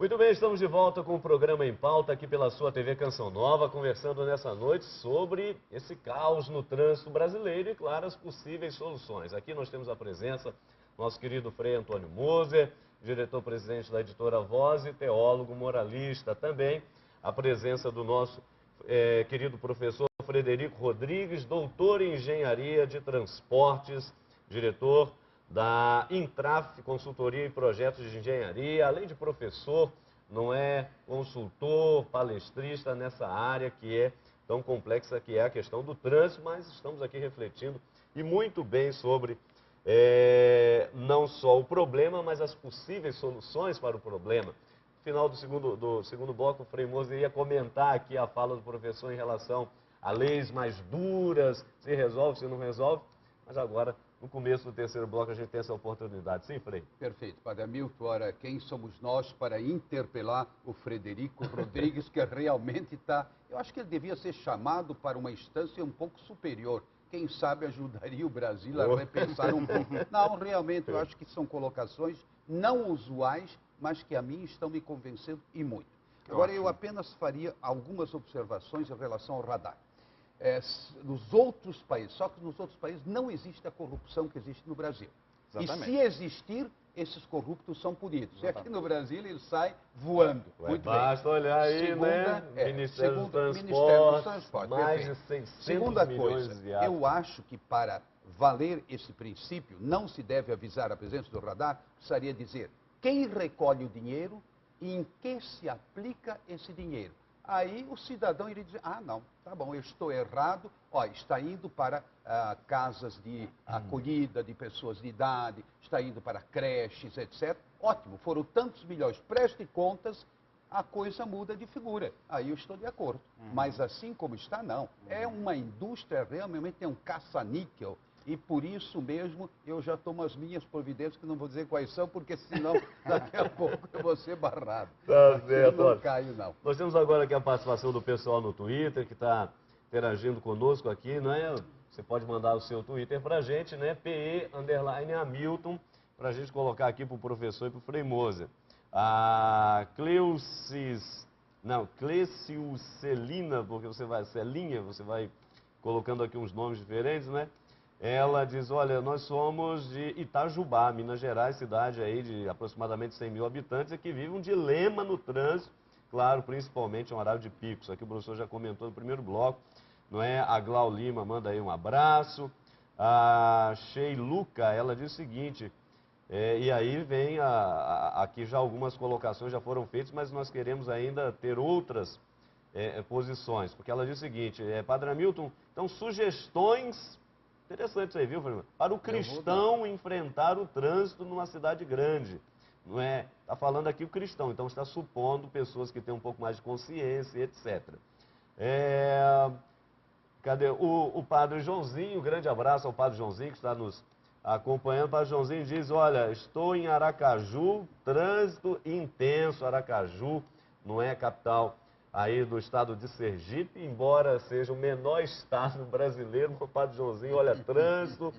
Muito bem, estamos de volta com o programa Em Pauta aqui pela sua TV Canção Nova, conversando nessa noite sobre esse caos no trânsito brasileiro e, claro, as possíveis soluções. Aqui nós temos a presença do nosso querido Frei Antônio Moser, diretor-presidente da editora Voz e teólogo moralista também, a presença do nosso querido professor Frederico Rodrigues, doutor em engenharia de transportes, diretor da Intraf, consultoria e projetos de engenharia, além de professor, não é consultor, palestrista nessa área que é tão complexa que é a questão do trânsito, mas estamos aqui refletindo e muito bem sobre não só o problema, mas as possíveis soluções para o problema. No final do segundo bloco, o Frei Moser ia comentar aqui a fala do professor em relação a leis mais duras, se resolve, se não resolve, mas agora, no começo do terceiro bloco, a gente tem essa oportunidade. Sim, Frei? Perfeito. Padre Hamilton, ora, quem somos nós para interpelar o Frederico Rodrigues, que realmente está... Eu acho que ele devia ser chamado para uma instância um pouco superior. Quem sabe ajudaria o Brasil a repensar um pouco. Não, realmente, eu acho que são colocações não usuais, mas que a mim estão me convencendo e muito. Agora, eu apenas faria algumas observações em relação ao radar. Nos outros países, só que nos outros países não existe a corrupção que existe no Brasil. Exatamente. E se existir, esses corruptos são punidos. Exatamente. E aqui no Brasil ele sai voando. Muito basta bem. Olhar aí, Ministério dos Transportes, mais de 600 Segunda milhões coisa, de atos. eu acho que para valer esse princípio, não se deve avisar a presença do radar, precisaria dizer quem recolhe o dinheiro e em que se aplica esse dinheiro. Aí o cidadão iria dizer, não, tá bom, eu estou errado, está indo para casas de acolhida de pessoas de idade, está indo para creches, etc. Ótimo, foram tantos milhões, preste contas, a coisa muda de figura. Aí eu estou de acordo. Mas assim como está, não. É uma indústria, realmente tem um caça-níquel. E por isso mesmo eu já tomo as minhas providências, que não vou dizer quais são, porque senão daqui a pouco eu vou ser barrado. Tá certo. Eu não caio, não. Nós temos agora aqui a participação do pessoal no Twitter, que está interagindo conosco aqui, né? Você pode mandar o seu Twitter para a gente, né? PE_Hamilton, para a gente colocar aqui para o professor e para o Frei Moser. A Cleuciucelina, porque Celinha, você vai colocando aqui uns nomes diferentes, né? Ela diz, olha, nós somos de Itajubá, Minas Gerais, cidade aí de aproximadamente 100 mil habitantes, e que vive um dilema no trânsito, claro, principalmente em horário de pico. Isso aqui o professor já comentou no primeiro bloco, não é? A Glau Lima manda aí um abraço. A Sheiluca, ela diz o seguinte, e aí vem, aqui já algumas colocações já foram feitas, mas nós queremos ainda ter outras posições, porque ela diz o seguinte, Padre Hamilton, então sugestões... Interessante isso aí, viu, Fernando? Para o cristão enfrentar o trânsito numa cidade grande. Não é? Está falando aqui o cristão, então está supondo pessoas que têm um pouco mais de consciência, etc. Cadê? O Padre Joãozinho, um grande abraço ao Padre Joãozinho que está nos acompanhando. O Padre Joãozinho diz, olha, estou em Aracaju, trânsito intenso, Aracaju, não é a capital aí do estado de Sergipe, embora seja o menor estado brasileiro, o Padre Joãozinho, olha, trânsito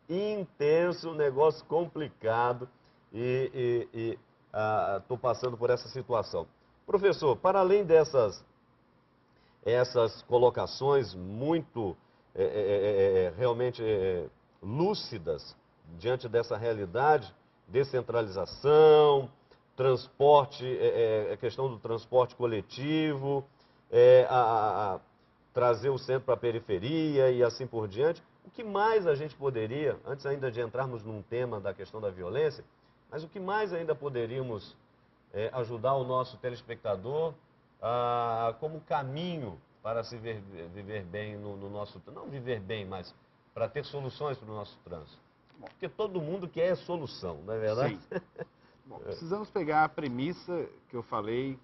intenso, negócio complicado e estou passando por essa situação. Professor, para além dessas colocações muito realmente lúcidas diante dessa realidade, descentralização, transporte, a questão do transporte coletivo, trazer o centro para a periferia e assim por diante. O que mais a gente poderia, antes ainda de entrarmos num tema da questão da violência, mas o que mais ainda poderíamos ajudar o nosso telespectador como caminho para se viver bem no nosso... Não viver bem, mas para ter soluções para o nosso trânsito. Porque todo mundo quer solução, não é verdade? Sim. Bom, precisamos pegar a premissa que eu falei,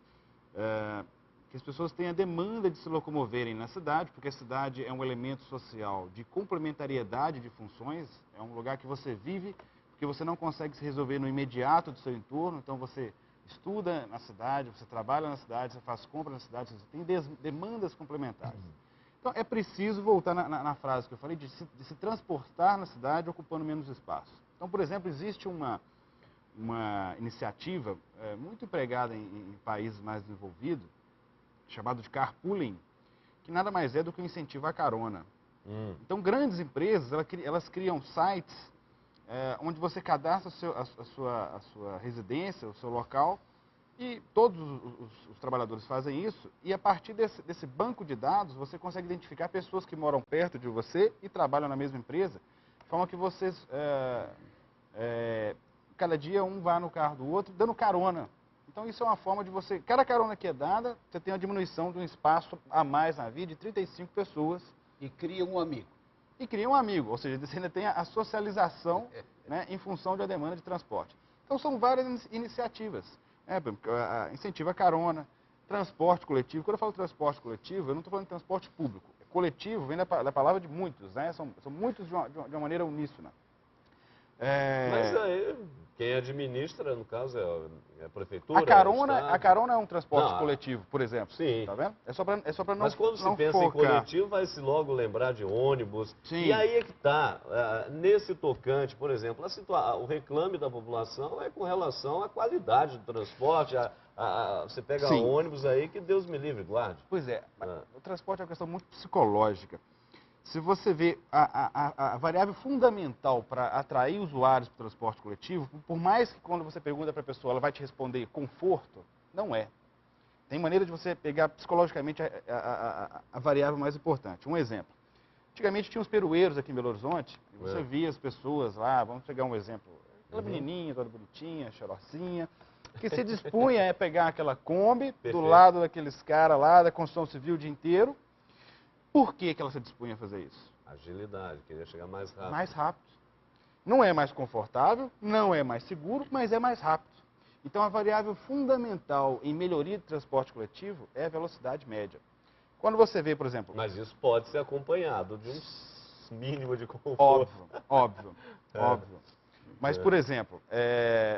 que as pessoas têm a demanda de se locomoverem na cidade, porque a cidade é um elemento social de complementariedade de funções, é um lugar que você vive, porque você não consegue se resolver no imediato do seu entorno, então você estuda na cidade, você trabalha na cidade, você faz compra na cidade, você tem demandas complementares. Então é preciso voltar na frase que eu falei, de se transportar na cidade ocupando menos espaço. Então, por exemplo, existe uma iniciativa muito empregada em países mais desenvolvidos, chamado de carpooling, que nada mais é do que um incentivo à carona. Então, grandes empresas, elas criam sites onde você cadastra a sua residência, o seu local, e todos os trabalhadores fazem isso, e a partir desse banco de dados, você consegue identificar pessoas que moram perto de você e trabalham na mesma empresa, de forma que vocês, cada dia um vá no carro do outro, dando carona. Então isso é uma forma de você, cada carona que é dada, você tem uma diminuição de um espaço a mais na vida de 35 pessoas. E cria um amigo. E cria um amigo, ou seja, você ainda tem a socialização, né, em função da demanda de transporte. Então são várias iniciativas. Incentiva a carona, transporte coletivo. Quando eu falo transporte coletivo, eu não estou falando de transporte público. Coletivo vem da palavra de muitos, né? São muitos de uma maneira uníssona. Mas aí, quem administra, no caso, é a prefeitura? A carona é um transporte coletivo, por exemplo. Sim. Tá vendo? É só para não Mas quando se pensa em coletivo, vai-se logo lembrar de ônibus. Sim. E aí é que está. Nesse tocante, por exemplo, o reclame da população é com relação à qualidade do transporte. Você pega ônibus aí que Deus me livre, guarde. Pois é. O transporte é uma questão muito psicológica. Se você vê a variável fundamental para atrair usuários para o transporte coletivo, por mais que quando você pergunta para a pessoa, ela vai te responder conforto, não é. Tem maneira de você pegar psicologicamente a variável mais importante. Um exemplo. Antigamente tinha uns peroeiros aqui em Belo Horizonte, e você via as pessoas lá, vamos pegar um exemplo, aquela menininha, toda bonitinha, chorocinha, que se dispunha a pegar aquela Kombi do lado daqueles caras lá da construção civil o dia inteiro. Por que ela se dispunha a fazer isso? Agilidade, queria chegar mais rápido. Mais rápido. Não é mais confortável, não é mais seguro, mas é mais rápido. Então, a variável fundamental em melhoria do transporte coletivo é a velocidade média. Quando você vê, por exemplo... Mas isso pode ser acompanhado de um mínimo de conforto. Óbvio. Mas, por exemplo,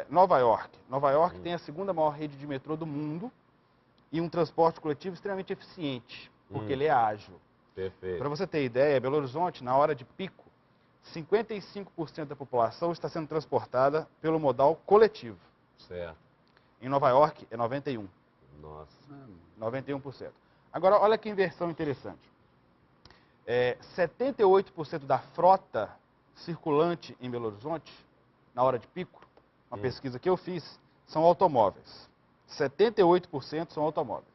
Nova York. Nova York tem a segunda maior rede de metrô do mundo e um transporte coletivo extremamente eficiente, porque ele é ágil. Perfeito. Para você ter ideia, Belo Horizonte, na hora de pico, 55% da população está sendo transportada pelo modal coletivo. Certo. Em Nova York, é 91%. Nossa. 91%. Agora, olha que inversão interessante. 78% da frota circulante em Belo Horizonte, na hora de pico, uma pesquisa que eu fiz, são automóveis. 78% são automóveis.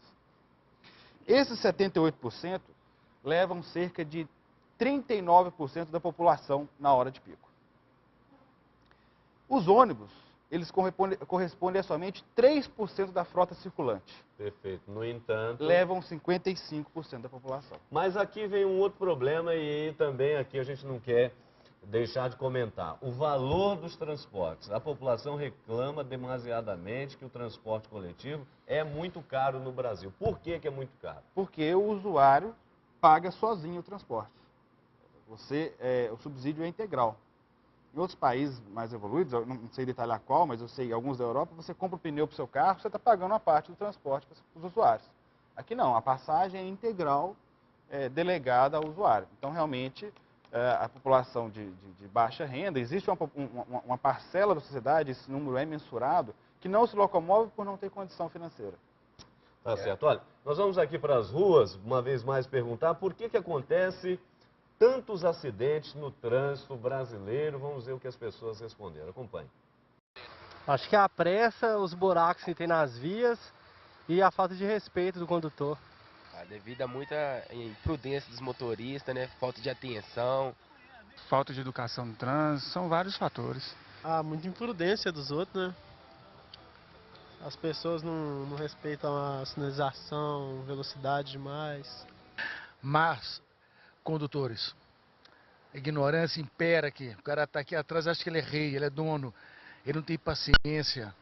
Esses 78% levam cerca de 39% da população na hora de pico. Os ônibus, eles correspondem a somente 3% da frota circulante. Perfeito. No entanto... levam 55% da população. Mas aqui vem um outro problema e também aqui a gente não quer deixar de comentar. O valor dos transportes. A população reclama demasiadamente que o transporte coletivo é muito caro no Brasil. Por que é muito caro? Porque o usuário paga sozinho o transporte. O subsídio é integral. Em outros países mais evoluídos, eu não sei detalhar qual, mas eu sei, alguns da Europa, você compra o pneu para o seu carro, você está pagando uma parte do transporte para os usuários. Aqui não, a passagem é integral, delegada ao usuário. Então, realmente, a população de baixa renda, existe uma parcela da sociedade, esse número é mensurado, que não se locomove por não ter condição financeira. Tá certo. Olha, nós vamos aqui para as ruas, uma vez mais, perguntar por que acontece tantos acidentes no trânsito brasileiro. Vamos ver o que as pessoas responderam. Acompanhe. Acho que a pressa, os buracos que tem nas vias e a falta de respeito do condutor. Devido a muita imprudência dos motoristas, né? Falta de atenção. Falta de educação no trânsito, são vários fatores. Muita imprudência dos outros, né? As pessoas não respeitam a sinalização, velocidade demais. Mas, condutores, a ignorância impera aqui. O cara está aqui atrás, acha que ele é rei, ele é dono. Ele não tem paciência,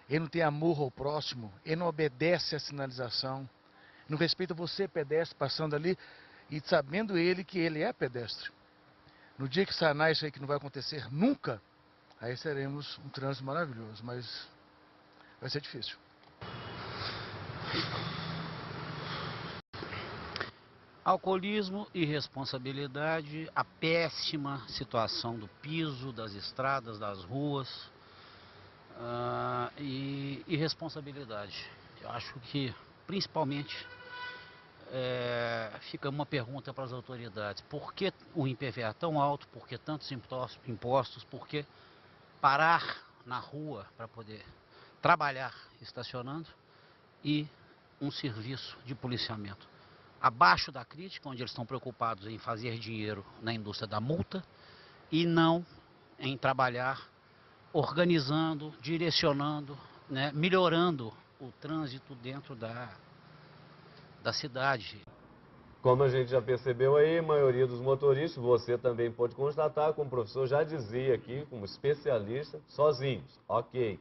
ele não tem amor ao próximo, ele não obedece à sinalização. Não respeita você, pedestre, passando ali e sabendo ele que ele é pedestre. No dia que sanar isso aí, que não vai acontecer nunca, aí teremos um trânsito maravilhoso, mas vai ser difícil. Alcoolismo, irresponsabilidade, a péssima situação do piso, das estradas, das ruas, e responsabilidade. Eu acho que, principalmente, fica uma pergunta para as autoridades. Por que o IPVA é tão alto? Por que tantos impostos? Por que parar na rua para poder trabalhar estacionando e um serviço de policiamento abaixo da crítica, onde eles estão preocupados em fazer dinheiro na indústria da multa e não em trabalhar organizando, direcionando, né, melhorando o trânsito dentro da cidade. Como a gente já percebeu aí, a maioria dos motoristas, você também pode constatar, como o professor já dizia aqui, como especialista, sozinhos. Ok.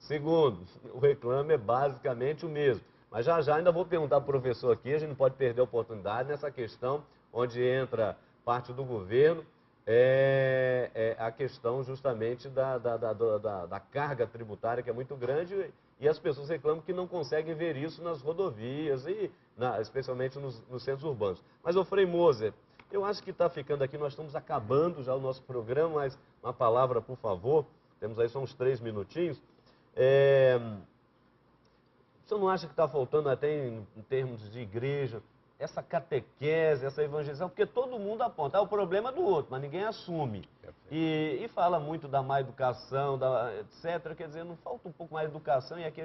Segundo, o reclame é basicamente o mesmo. Mas já ainda vou perguntar para o professor aqui, a gente não pode perder a oportunidade nessa questão onde entra parte do governo, a questão justamente da carga tributária, que é muito grande, e as pessoas reclamam que não conseguem ver isso nas rodovias, especialmente nos centros urbanos. Mas, ô Frei Moser, eu acho que está ficando aqui, nós estamos acabando já o nosso programa, mas uma palavra, por favor, temos aí só uns 3 minutinhos. Você não acha que está faltando até em termos de igreja, essa catequese, essa evangelização? Porque todo mundo aponta, o problema é do outro, mas ninguém assume. E fala muito da má educação, etc. Quer dizer, não falta um pouco mais de educação e aqui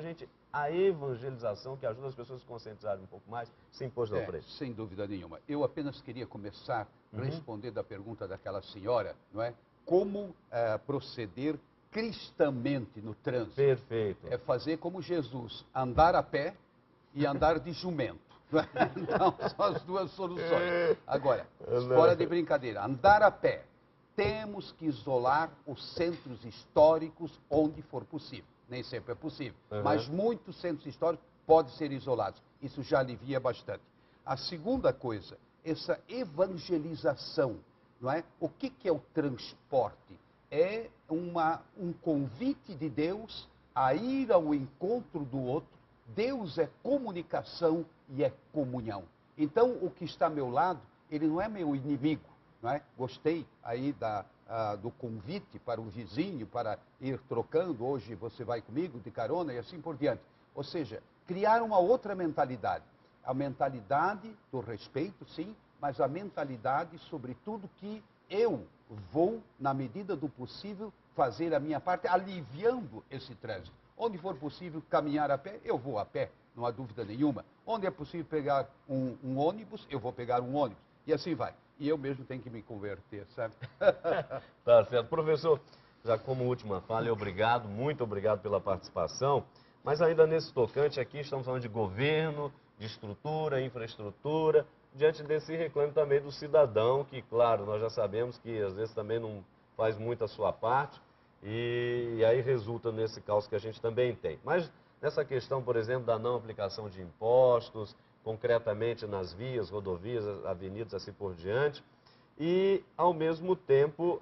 a evangelização, que ajuda as pessoas a se conscientizarem um pouco mais, se impôs ao preço. Sem dúvida nenhuma. Eu apenas queria começar respondendo a pergunta daquela senhora, não é? Como proceder cristamente no trânsito. Perfeito. É fazer como Jesus, andar a pé e andar de jumento. Então, são as duas soluções. Agora, fora de brincadeira, andar a pé, temos que isolar os centros históricos onde for possível. Nem sempre é possível, mas muitos centros históricos podem ser isolados. Isso já alivia bastante. A segunda coisa, essa evangelização, não é? O que é o transporte? É um convite de Deus a ir ao encontro do outro. Deus é comunicação e é comunhão. Então, o que está ao meu lado, ele não é meu inimigo, não é? Gostei aí do convite para o vizinho, para ir trocando, hoje você vai comigo de carona e assim por diante. Ou seja, criar uma outra mentalidade. A mentalidade do respeito, sim, mas a mentalidade, sobretudo, que eu vou, na medida do possível, fazer a minha parte, aliviando esse trânsito. Onde for possível caminhar a pé, eu vou a pé, não há dúvida nenhuma. Onde é possível pegar um ônibus, eu vou pegar um ônibus. E assim vai. E eu mesmo tenho que me converter, sabe? Tá certo. Professor, já como última fala, obrigado, muito obrigado pela participação. Mas ainda nesse tocante aqui, estamos falando de governo, de estrutura, infraestrutura, diante desse reclame também do cidadão, que, claro, nós já sabemos que às vezes também não faz muito a sua parte, e aí resulta nesse caos que a gente também tem. Mas nessa questão, por exemplo, da não aplicação de impostos, concretamente nas vias, rodovias, avenidas, assim por diante, e, ao mesmo tempo,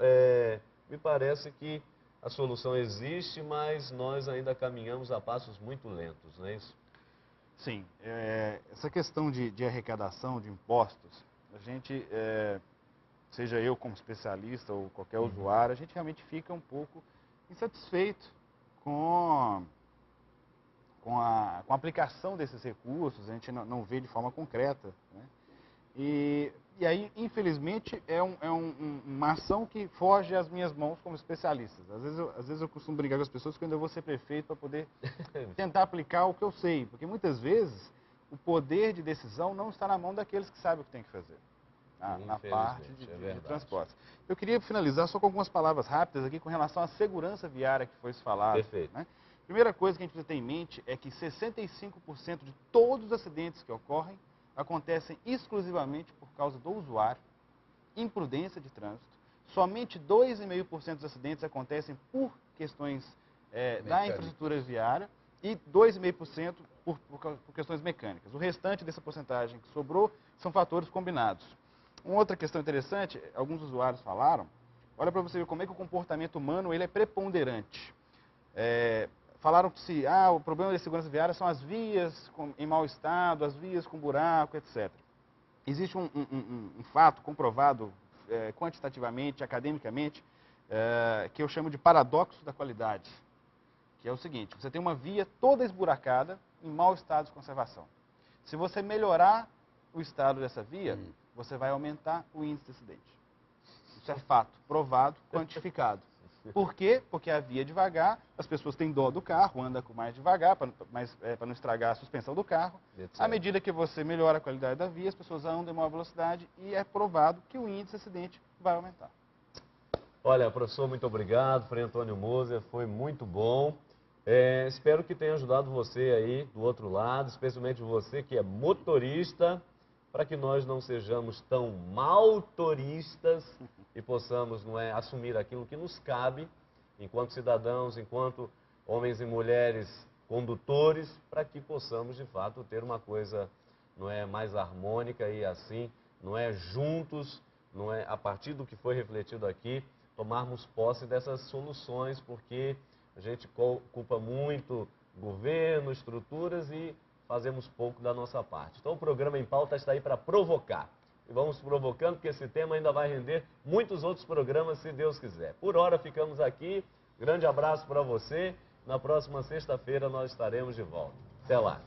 me parece que a solução existe, mas nós ainda caminhamos a passos muito lentos, não é isso? Sim, essa questão de arrecadação de impostos, a gente, seja eu como especialista ou qualquer usuário, a gente realmente fica um pouco insatisfeito com a aplicação desses recursos, a gente não vê de forma concreta, né? E aí, infelizmente, é uma ação que foge às minhas mãos como especialista. Às vezes eu costumo brigar com as pessoas que eu ainda vou ser prefeito para poder tentar aplicar o que eu sei. Porque muitas vezes o poder de decisão não está na mão daqueles que sabem o que tem que fazer. Na parte de transporte. Eu queria finalizar só com algumas palavras rápidas aqui com relação à segurança viária que foi falado. Perfeito. Né? Primeira coisa que a gente precisa ter em mente é que 65% de todos os acidentes que ocorrem acontecem exclusivamente por causa do usuário, imprudência de trânsito. Somente 2,5% dos acidentes acontecem por questões da infraestrutura viária e 2,5% por questões mecânicas. O restante dessa porcentagem que sobrou são fatores combinados. Uma outra questão interessante, alguns usuários falaram, olha para você ver como é que o comportamento humano ele é preponderante. Falaram que o problema da segurança viária são as vias em mau estado, as vias com buraco, etc. Existe um fato comprovado quantitativamente, academicamente, que eu chamo de paradoxo da qualidade. que é o seguinte: você tem uma via toda esburacada, em mau estado de conservação. Se você melhorar o estado dessa via, você vai aumentar o índice de acidente. Isso é fato, provado, quantificado. Por quê? Porque a via é devagar, as pessoas têm dó do carro, andam com mais devagar, para não estragar a suspensão do carro. À medida que você melhora a qualidade da via, as pessoas andam em maior velocidade e é provado que o índice de acidente vai aumentar. Olha, professor, muito obrigado. Frei Antônio Moser, foi muito bom. Espero que tenha ajudado você aí do outro lado, especialmente você que é motorista, para que nós não sejamos tão maltoristas e possamos, não é, assumir aquilo que nos cabe enquanto cidadãos, enquanto homens e mulheres condutores, para que possamos de fato ter uma coisa, não é, mais harmônica e assim, não é, juntos, não é, a partir do que foi refletido aqui, tomarmos posse dessas soluções, porque a gente culpa muito governo, estruturas e fazemos pouco da nossa parte. Então o programa Em Pauta está aí para provocar. E vamos provocando, porque esse tema ainda vai render muitos outros programas, se Deus quiser. Por hora ficamos aqui. Grande abraço para você. Na próxima sexta-feira nós estaremos de volta. Até lá.